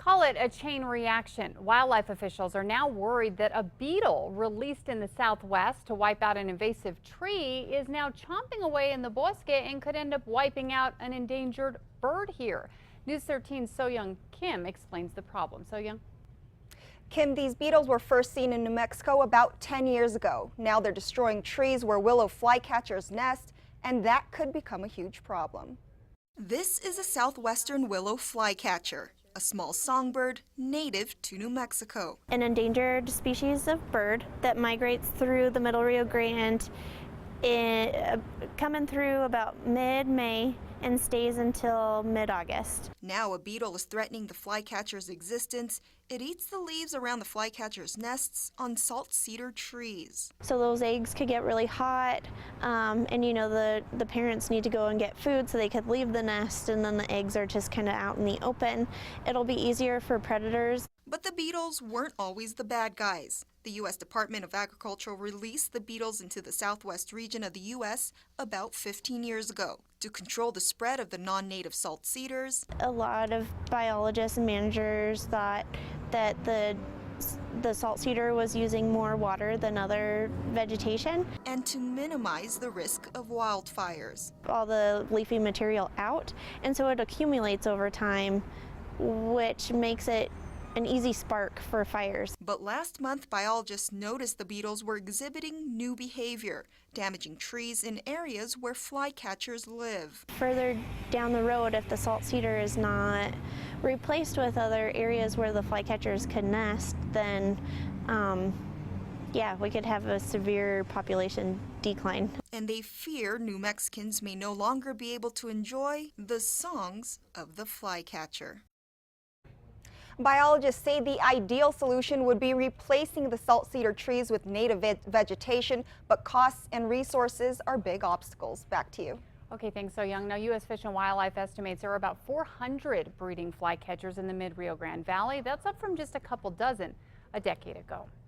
Call it a chain reaction. Wildlife officials are now worried that a beetle released in the southwest to wipe out an invasive tree is now chomping away in the bosque and could end up wiping out an endangered bird here. News 13's So-Young Kim explains the problem. So-Young. Kim, these beetles were first seen in New Mexico about 10 years ago. Now they're destroying trees where willow flycatchers nest, and that could become a huge problem. This is a southwestern willow flycatcher, a small songbird native to New Mexico. An endangered species of bird that migrates through the Middle Rio Grande, coming through about mid-May and stays until mid-August. Now a beetle is threatening the flycatcher's existence. It eats the leaves around the flycatcher's nests on salt cedar trees. So those eggs could get really hot, and you know the parents need to go and get food so they could leave the nest, and then the eggs are just kind of out in the open. It'll be easier for predators. But the beetles weren't always the bad guys. The U.S. Department of Agriculture released the beetles into the southwest region of the U.S. about 15 years ago to control the spread of the non-native salt cedars. A lot of biologists and managers thought that the salt cedar was using more water than other vegetation. And to minimize the risk of wildfires. All the leafy material out, and so it accumulates over time, which makes it an easy spark for fires. But last month, biologists noticed the beetles were exhibiting new behavior, damaging trees in areas where flycatchers live. Further down the road, if the salt cedar is not replaced with other areas where the flycatchers could nest, then yeah, we could have a severe population decline. And they fear New Mexicans may no longer be able to enjoy the songs of the flycatcher. Biologists say the ideal solution would be replacing the salt cedar trees with native vegetation, but costs and resources are big obstacles. Back to you. Okay, thanks, So-Young. Now, U.S. Fish and Wildlife estimates there are about 400 breeding flycatchers in the mid-Rio Grande Valley. That's up from just a couple dozen a decade ago.